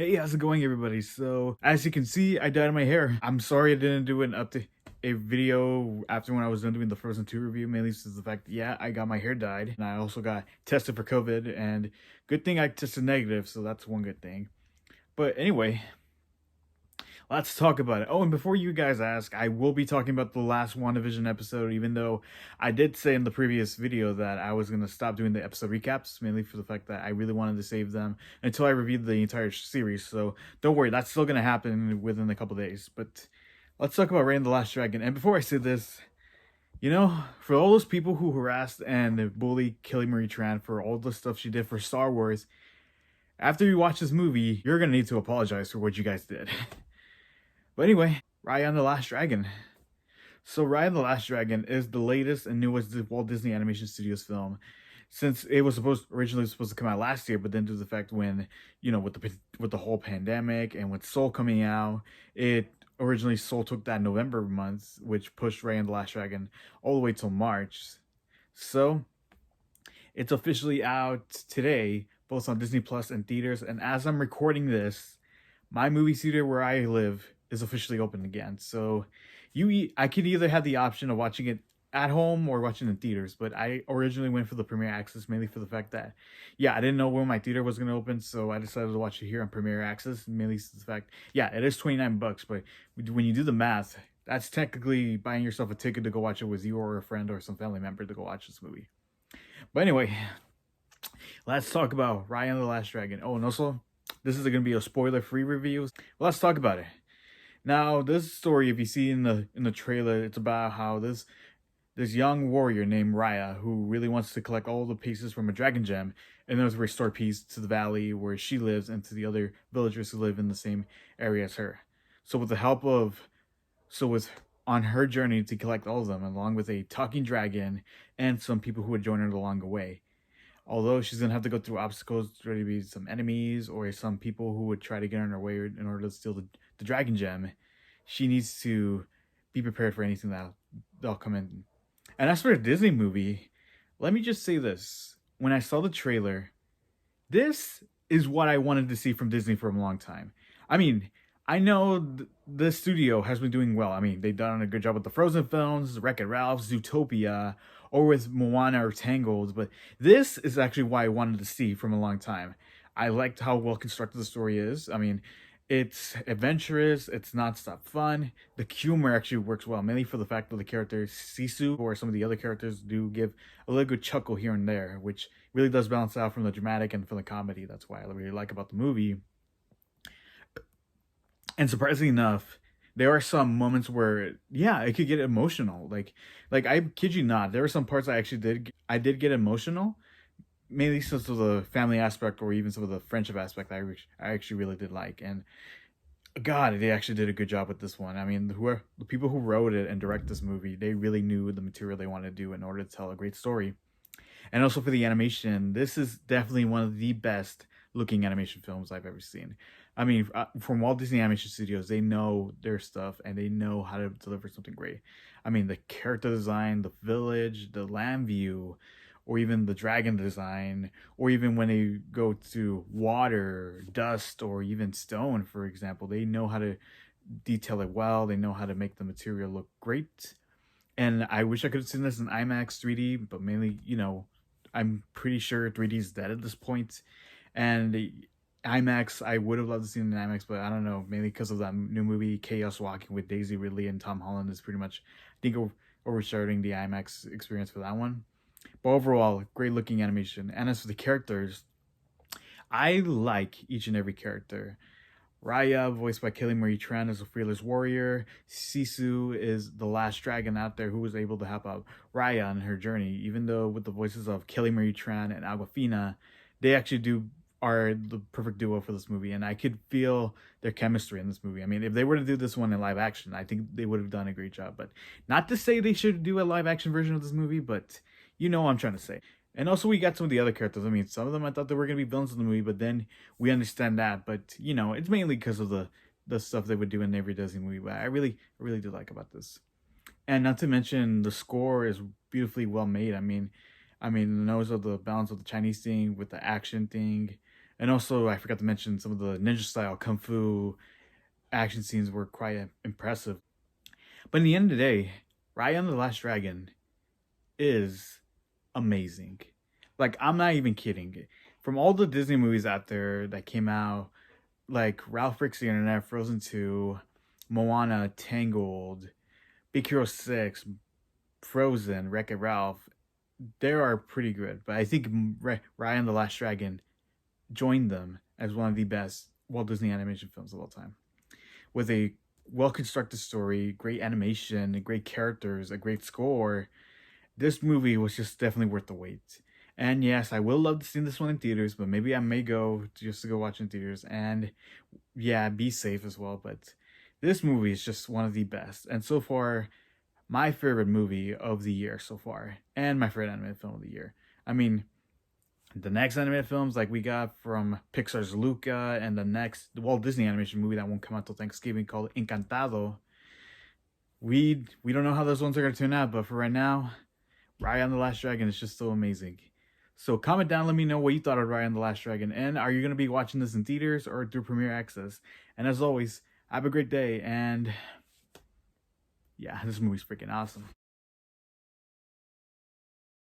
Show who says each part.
Speaker 1: Hey, how's it going, everybody? So, as you can see, I dyed my hair. I'm sorry I didn't do an update, a video after when I was done doing the Frozen 2 review, mainly since the fact that, yeah, I got my hair dyed, and I also got tested for COVID, and good thing I tested negative, so that's one good thing. But anyway, let's talk about it. Oh, and before you guys ask, I will be talking about the last WandaVision episode, even though I did say in the previous video that I was going to stop doing the episode recaps, mainly for the fact that I really wanted to save them until I reviewed the entire series. So don't worry, that's still going to happen within a couple days. But let's talk about Raya and the Last Dragon. And before I say this, for all those people who harassed and bullied Kelly Marie Tran for all the stuff she did for Star Wars, after you watch this movie, you're going to need to apologize for what you guys did. But anyway, Raya and the Last Dragon. So Raya and the Last Dragon is the latest and newest Walt Disney Animation Studios film, since it was originally supposed to come out last year, but then due to the fact when with the whole pandemic and with Soul coming out, it originally Soul took that November month, which pushed Raya and the Last Dragon all the way till March. So it's officially out today, both on Disney Plus and theaters. And as I'm recording this, my movie theater where I live is officially open again. So I could either have the option of watching it at home or watching it in theaters, but I originally went for the Premiere Access mainly for the fact that, yeah, I didn't know when my theater was going to open, so I decided to watch it here on Premiere Access, mainly for the fact, yeah, it is $29, but when you do the math, that's technically buying yourself a ticket to go watch it with you or a friend or some family member to go watch this movie. But anyway, let's talk about Raya and the Last Dragon. Oh, and also, this is going to be a spoiler-free review. Well, let's talk about it. Now, this story, if you see in the trailer, it's about how this young warrior named Raya, who really wants to collect all the pieces from a dragon gem, and then restore peace to the valley where she lives and to the other villagers who live in the same area as her. So with the help of, so with on her journey to collect all of them, along with a talking dragon and some people who would join her along the way. Although she's gonna have to go through obstacles, there to be some enemies or some people who would try to get in her way in order to steal the dragon gem, she needs to be prepared for anything that'll come in. And as for a Disney movie, let me just say this: when I saw the trailer, this is what I wanted to see from Disney for a long time. I mean, I know the studio has been doing well. I mean, they've done a good job with the Frozen films, Wreck-It Ralph, Zootopia, or with Moana or Tangled, but this is actually what I wanted to see from a long time. I liked how well constructed the story is. I mean, it's adventurous, it's non-stop fun. The humor actually works well, mainly for the fact that the character Sisu or some of the other characters do give a little good chuckle here and there, which really does balance out from the dramatic and from the comedy. That's why I really like about the movie. And surprisingly enough, there are some moments where, yeah, it could get emotional. Like I kid you not, there were some parts I did get emotional, mainly since of the family aspect or even some of the friendship aspect I actually really did like. And God, they actually did a good job with this one. I mean, the people who wrote it and direct this movie, they really knew the material they wanted to do in order to tell a great story. And also for the animation, this is definitely one of the best looking animation films I've ever seen. I mean, from Walt Disney Animation Studios, they know their stuff and they know how to deliver something great. I mean, the character design, the village, the land view, or even the dragon design, or even when they go to water, dust, or even stone, for example, they know how to detail it well. They know how to make the material look great. And I wish I could have seen this in IMAX 3D, but mainly, I'm pretty sure 3D is dead at this point. And IMAX, I would have loved to see it in IMAX, but I don't know, mainly because of that new movie, Chaos Walking with Daisy Ridley and Tom Holland is pretty much, I think, overshadowing the IMAX experience for that one. But overall, great looking animation. And as for the characters, I like each and every character. Raya, voiced by Kelly Marie Tran, is a fearless warrior. Sisu is the last dragon out there who was able to help out Raya on her journey. Even though with the voices of Kelly Marie Tran and Awkwafina, they actually are the perfect duo for this movie, and I could feel their chemistry in this movie. I mean, if they were to do this one in live action, I think they would have done a great job. But not to say they should do a live action version of this movie, but you know what I'm trying to say. And also, we got some of the other characters. I mean, some of them I thought they were going to be villains in the movie, but then we understand that. But it's mainly because of the stuff they would do in every Disney movie. But I really do like about this. And not to mention, the score is beautifully well made. I mean, the nose of the balance of the Chinese thing with the action thing, And also, I forgot to mention some of the ninja style kung fu action scenes were quite impressive. But in the end of the day, Raya and the Last Dragon is amazing. Like, I'm not even kidding. From all the Disney movies out there that came out, like Ralph Breaks the Internet, Frozen 2, Moana, Tangled, Big Hero 6, Frozen, Wreck-It Ralph, they are pretty good. But I think Raya and the Last Dragon joined them as one of the best Walt Disney animation films of all time. With a well constructed story, great animation, great characters, a great score, this movie was just definitely worth the wait. And yes, I will love to see this one in theaters, but maybe I may go just to go watch in theaters. And yeah, be safe as well. But this movie is just one of the best. And so far, my favorite movie of the year so far. And my favorite animated film of the year. I mean, the next animated films like we got from Pixar's Luca and the Walt Disney animation movie that won't come out till Thanksgiving called Encantado. We don't know how those ones are gonna turn out, but for right now, Raya and the Last Dragon is just so amazing. So comment down, let me know what you thought of Raya and the Last Dragon, and are you gonna be watching this in theaters or through Premiere Access? And as always, have a great day, and yeah, this movie's freaking awesome.